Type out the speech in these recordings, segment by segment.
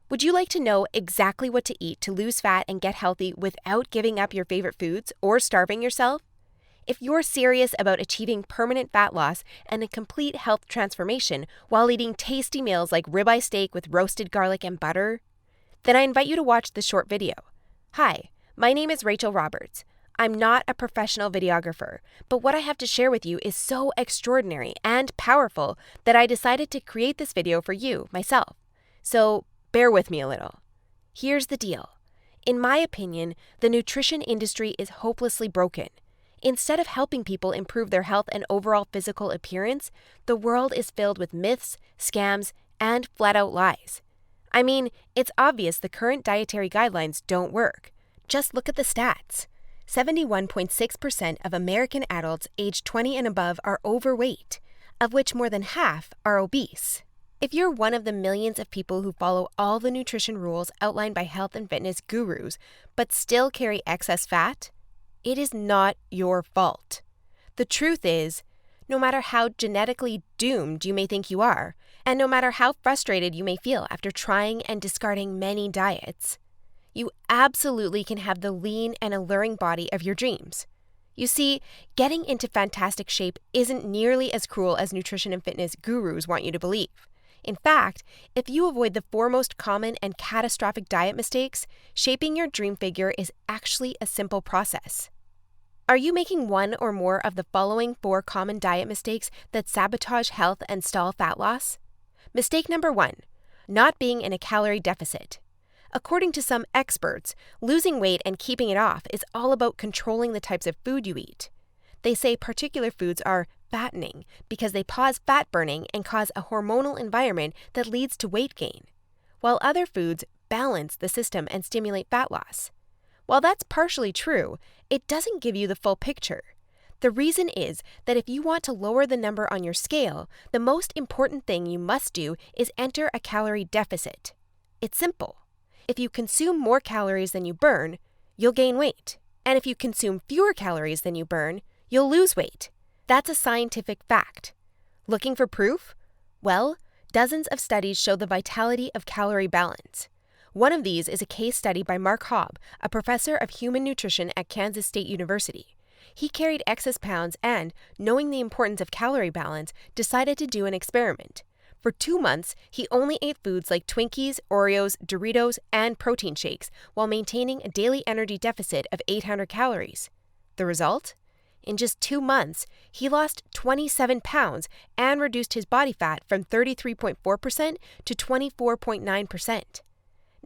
Would you like to know exactly what to eat to lose fat and get healthy without giving up your favorite foods or starving yourself? If you're serious about achieving permanent fat loss and a complete health transformation while eating tasty meals like ribeye steak with roasted garlic and butter, then I invite you to watch this short video. Hi, my name is Rachel Roberts. I'm not a professional videographer, but what I have to share with you is so extraordinary and powerful that I decided to create this video for you, myself. So bear with me a little. Here's the deal. In my opinion, the nutrition industry is hopelessly broken. Instead of helping people improve their health and overall physical appearance, the world is filled with myths, scams, and flat-out lies. I mean, it's obvious the current dietary guidelines don't work. Just look at the stats. 71.6% of American adults aged 20 and above are overweight, of which more than half are obese. If you're one of the millions of people who follow all the nutrition rules outlined by health and fitness gurus, but still carry excess fat, it is not your fault. The truth is, no matter how genetically doomed you may think you are, and no matter how frustrated you may feel after trying and discarding many diets, you absolutely can have the lean and alluring body of your dreams. You see, getting into fantastic shape isn't nearly as cruel as nutrition and fitness gurus want you to believe. In fact, if you avoid the four most common and catastrophic diet mistakes, shaping your dream figure is actually a simple process. Are you making one or more of the following 4 common diet mistakes that sabotage health and stall fat loss? Mistake number 1, not being in a calorie deficit. According to some experts, losing weight and keeping it off is all about controlling the types of food you eat. They say particular foods are fattening because they pause fat burning and cause a hormonal environment that leads to weight gain, while other foods balance the system and stimulate fat loss. While that's partially true, it doesn't give you the full picture. The reason is that if you want to lower the number on your scale, the most important thing you must do is enter a calorie deficit. It's simple. If you consume more calories than you burn, you'll gain weight. And if you consume fewer calories than you burn, you'll lose weight. That's a scientific fact. Looking for proof? Well, dozens of studies show the vitality of calorie balance. One of these is a case study by Mark Hobb, a professor of human nutrition at Kansas State University. He carried excess pounds and, knowing the importance of calorie balance, decided to do an experiment. For 2 months, he only ate foods like Twinkies, Oreos, Doritos, and protein shakes while maintaining a daily energy deficit of 800 calories. The result? In just 2 months, he lost 27 pounds and reduced his body fat from 33.4% to 24.9%.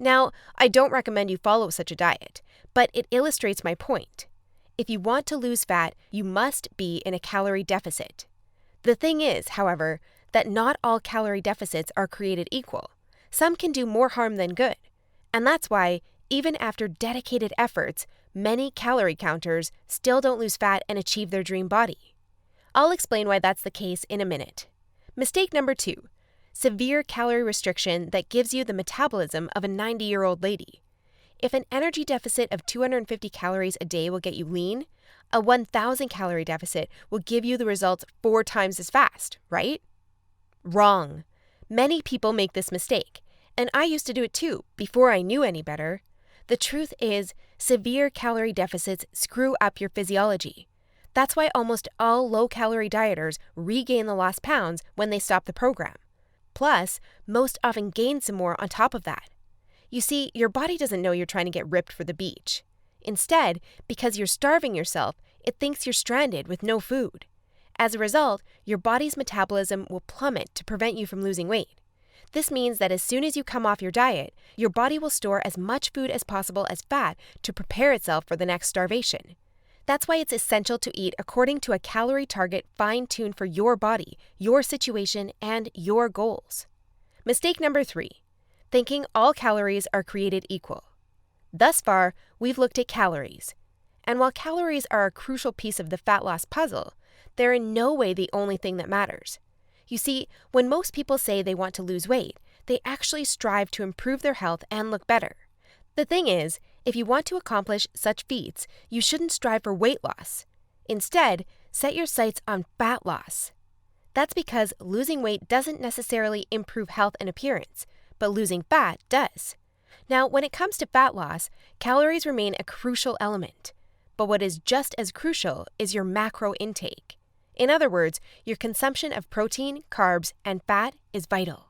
Now, I don't recommend you follow such a diet, but it illustrates my point. If you want to lose fat, you must be in a calorie deficit. The thing is, however, that not all calorie deficits are created equal. Some can do more harm than good. And that's why, even after dedicated efforts, many calorie counters still don't lose fat and achieve their dream body. I'll explain why that's the case in a minute. Mistake number 2, severe calorie restriction that gives you the metabolism of a 90-year-old lady. If an energy deficit of 250 calories a day will get you lean, a 1,000 calorie deficit will give you the results 4 times as fast, right? Wrong. Many people make this mistake, and I used to do it too, before I knew any better. The truth is, severe calorie deficits screw up your physiology. That's why almost all low-calorie dieters regain the lost pounds when they stop the program. Plus, most often gain some more on top of that. You see, your body doesn't know you're trying to get ripped for the beach. Instead, because you're starving yourself, it thinks you're stranded with no food. As a result, your body's metabolism will plummet to prevent you from losing weight. This means that as soon as you come off your diet, your body will store as much food as possible as fat to prepare itself for the next starvation. That's why it's essential to eat according to a calorie target fine-tuned for your body, your situation, and your goals. Mistake number 3, thinking all calories are created equal. Thus far, we've looked at calories. And while calories are a crucial piece of the fat loss puzzle, they're in no way the only thing that matters. You see, when most people say they want to lose weight, they actually strive to improve their health and look better. The thing is, if you want to accomplish such feats, you shouldn't strive for weight loss. Instead, set your sights on fat loss. That's because losing weight doesn't necessarily improve health and appearance, but losing fat does. Now, when it comes to fat loss, calories remain a crucial element. But what is just as crucial is your macro intake. In other words, your consumption of protein, carbs, and fat is vital.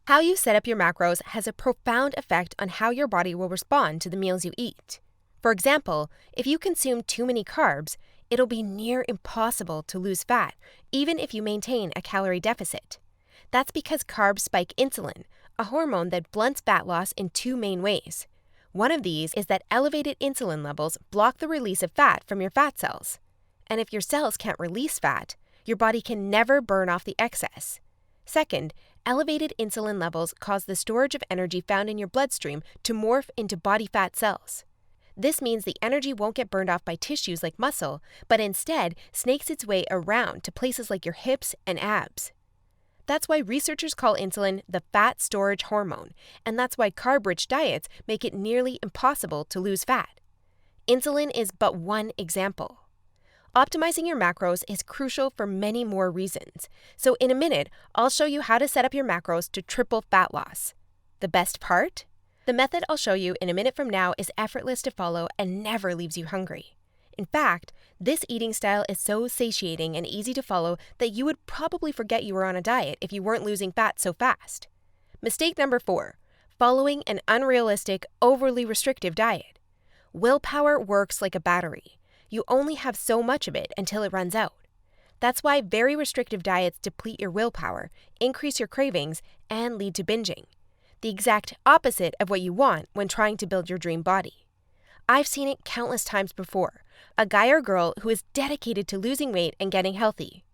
How you set up your macros has a profound effect on how your body will respond to the meals you eat. For example, if you consume too many carbs, it'll be near impossible to lose fat, even if you maintain a calorie deficit. That's because carbs spike insulin, a hormone that blunts fat loss in two main ways. One of these is that elevated insulin levels block the release of fat from your fat cells. And if your cells can't release fat, your body can never burn off the excess. Second, elevated insulin levels cause the storage of energy found in your bloodstream to morph into body fat cells. This means the energy won't get burned off by tissues like muscle, but instead snakes its way around to places like your hips and abs. That's why researchers call insulin the fat storage hormone, and that's why carb-rich diets make it nearly impossible to lose fat. Insulin is but one example. Optimizing your macros is crucial for many more reasons. So in a minute, I'll show you how to set up your macros to triple fat loss. The best part? The method I'll show you in a minute from now is effortless to follow and never leaves you hungry. In fact, this eating style is so satiating and easy to follow that you would probably forget you were on a diet if you weren't losing fat so fast. Mistake number 4, following an unrealistic, overly restrictive diet. Willpower works like a battery. You only have so much of it until it runs out. That's why very restrictive diets deplete your willpower, increase your cravings, and lead to binging. The exact opposite of what you want when trying to build your dream body. I've seen it countless times before. A guy or girl who is dedicated to losing weight and getting healthy.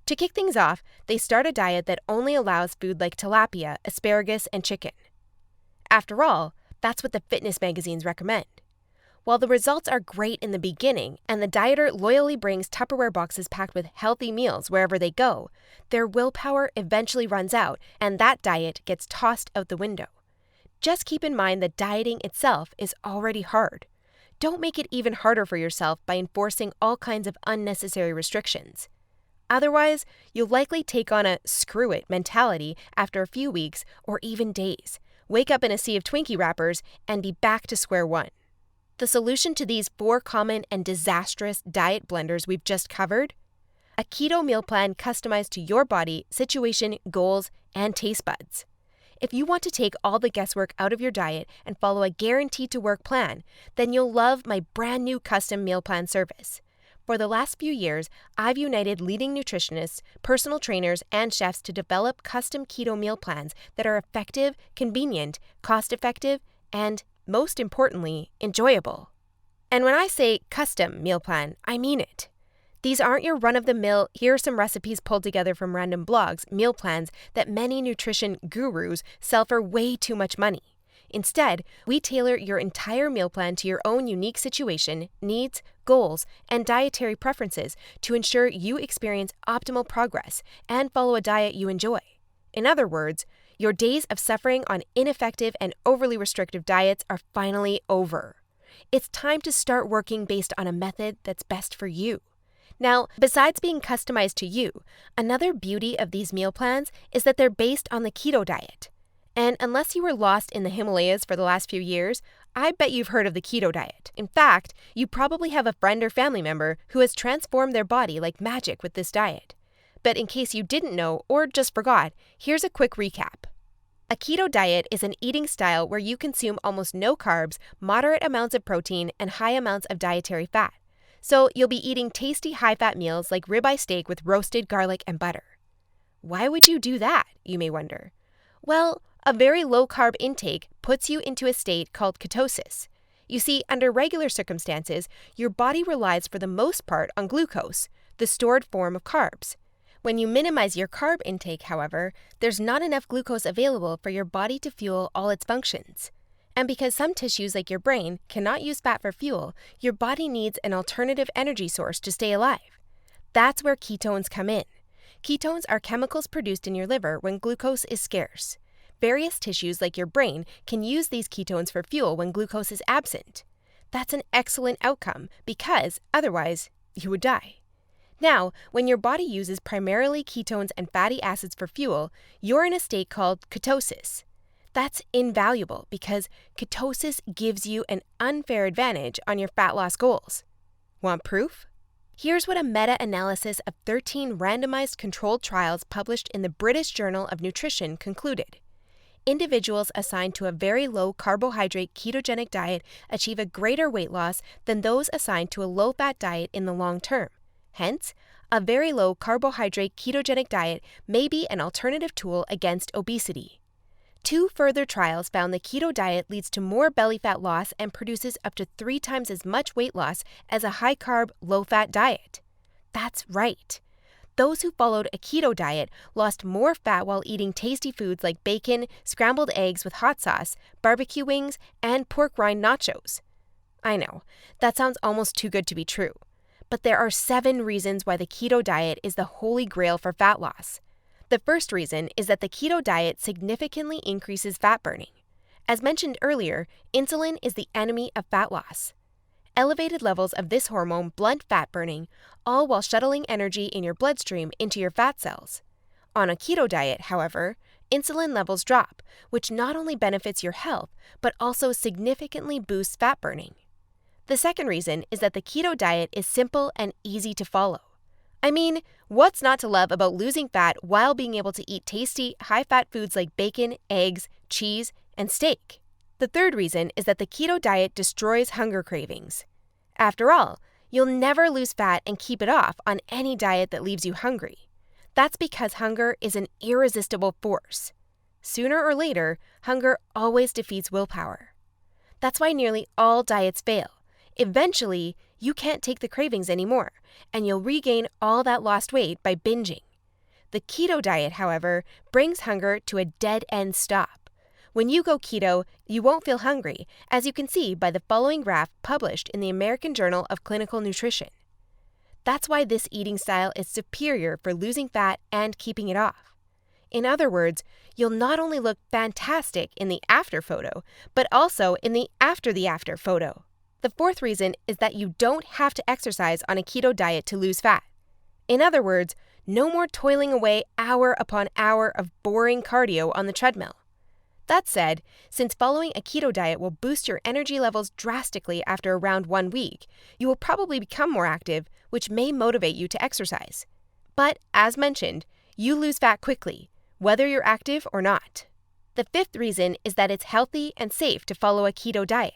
To kick things off, they start a diet that only allows food like tilapia, asparagus, and chicken. After all, that's what the fitness magazines recommend. While the results are great in the beginning, and the dieter loyally brings Tupperware boxes packed with healthy meals wherever they go, their willpower eventually runs out, and that diet gets tossed out the window. Just keep in mind that dieting itself is already hard. Don't make it even harder for yourself by enforcing all kinds of unnecessary restrictions. Otherwise, you'll likely take on a screw it mentality after a few weeks or even days, wake up in a sea of Twinkie wrappers, and be back to square one. The solution to these 4 common and disastrous diet blunders we've just covered? A keto meal plan customized to your body, situation, goals, and taste buds. If you want to take all the guesswork out of your diet and follow a guaranteed-to-work plan, then you'll love my brand new custom meal plan service. For the last few years, I've united leading nutritionists, personal trainers, and chefs to develop custom keto meal plans that are effective, convenient, cost-effective, and most importantly, enjoyable. And when I say custom meal plan, I mean it. These aren't your run-of-the-mill, here are some recipes pulled together from random blogs, meal plans that many nutrition gurus sell for way too much money. Instead, we tailor your entire meal plan to your own unique situation, needs, goals, and dietary preferences to ensure you experience optimal progress and follow a diet you enjoy. In other words, your days of suffering on ineffective and overly restrictive diets are finally over. It's time to start working based on a method that's best for you. Now, besides being customized to you, another beauty of these meal plans is that they're based on the keto diet. And unless you were lost in the Himalayas for the last few years, I bet you've heard of the keto diet. In fact, you probably have a friend or family member who has transformed their body like magic with this diet. But in case you didn't know or just forgot, here's a quick recap. A keto diet is an eating style where you consume almost no carbs, moderate amounts of protein, and high amounts of dietary fat. So you'll be eating tasty high-fat meals like ribeye steak with roasted garlic and butter. Why would you do that, you may wonder? Well, a very low-carb intake puts you into a state called ketosis. You see, under regular circumstances, your body relies for the most part on glucose, the stored form of carbs. When you minimize your carb intake, however, there's not enough glucose available for your body to fuel all its functions. And because some tissues like your brain cannot use fat for fuel, your body needs an alternative energy source to stay alive. That's where ketones come in. Ketones are chemicals produced in your liver when glucose is scarce. Various tissues like your brain can use these ketones for fuel when glucose is absent. That's an excellent outcome because otherwise you would die. Now, when your body uses primarily ketones and fatty acids for fuel, you're in a state called ketosis. That's invaluable because ketosis gives you an unfair advantage on your fat loss goals. Want proof? Here's what a meta-analysis of 13 randomized controlled trials published in the British Journal of Nutrition concluded. Individuals assigned to a very low carbohydrate ketogenic diet achieve a greater weight loss than those assigned to a low-fat diet in the long term. Hence, a very low carbohydrate ketogenic diet may be an alternative tool against obesity. 2 further trials found the keto diet leads to more belly fat loss and produces up to 3 times as much weight loss as a high-carb, low-fat diet. That's right. Those who followed a keto diet lost more fat while eating tasty foods like bacon, scrambled eggs with hot sauce, barbecue wings, and pork rind nachos. I know, that sounds almost too good to be true. But there are 7 reasons why the keto diet is the holy grail for fat loss. The first reason is that the keto diet significantly increases fat burning. As mentioned earlier, insulin is the enemy of fat loss. Elevated levels of this hormone blunt fat burning, all while shuttling energy in your bloodstream into your fat cells. On a keto diet, however, insulin levels drop, which not only benefits your health, but also significantly boosts fat burning. The second reason is that the keto diet is simple and easy to follow. I mean, what's not to love about losing fat while being able to eat tasty, high-fat foods like bacon, eggs, cheese, and steak? The third reason is that the keto diet destroys hunger cravings. After all, you'll never lose fat and keep it off on any diet that leaves you hungry. That's because hunger is an irresistible force. Sooner or later, hunger always defeats willpower. That's why nearly all diets fail. Eventually, you can't take the cravings anymore, and you'll regain all that lost weight by binging. The keto diet, however, brings hunger to a dead-end stop. When you go keto, you won't feel hungry, as you can see by the following graph published in the American Journal of Clinical Nutrition. That's why this eating style is superior for losing fat and keeping it off. In other words, you'll not only look fantastic in the after photo, but also in the after photo. The fourth reason is that you don't have to exercise on a keto diet to lose fat. In other words, no more toiling away hour upon hour of boring cardio on the treadmill. That said, since following a keto diet will boost your energy levels drastically after around 1 week, you will probably become more active, which may motivate you to exercise. But, as mentioned, you lose fat quickly, whether you're active or not. The fifth reason is that it's healthy and safe to follow a keto diet.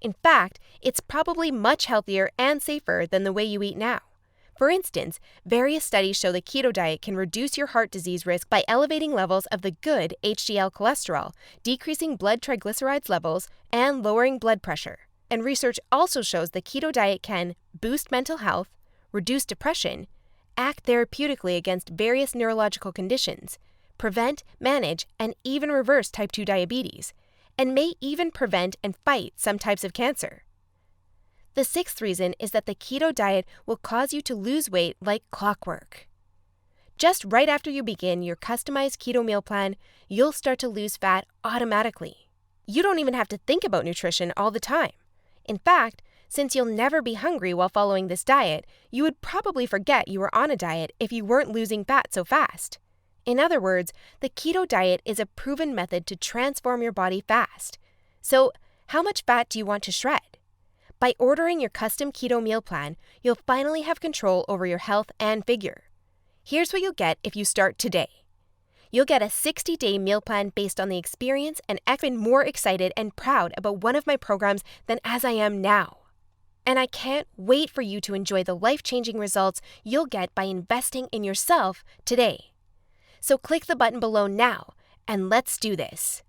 In fact, it's probably much healthier and safer than the way you eat now. For instance, various studies show the keto diet can reduce your heart disease risk by elevating levels of the good HDL cholesterol, decreasing blood triglycerides levels, and lowering blood pressure. And research also shows the keto diet can boost mental health, reduce depression, act therapeutically against various neurological conditions, prevent, manage, and even reverse type 2 diabetes, and may even prevent and fight some types of cancer. The sixth reason is that the keto diet will cause you to lose weight like clockwork. Just right after you begin your customized keto meal plan, you'll start to lose fat automatically. You don't even have to think about nutrition all the time. In fact, since you'll never be hungry while following this diet, you would probably forget you were on a diet if you weren't losing fat so fast. In other words, the keto diet is a proven method to transform your body fast. So, how much fat do you want to shred? By ordering your custom keto meal plan, you'll finally have control over your health and figure. Here's what you'll get if you start today. You'll get a 60-day meal plan based on the experience, and I've been more excited and proud about one of my programs than as I am now. And I can't wait for you to enjoy the life-changing results you'll get by investing in yourself today. So click the button below now, and let's do this.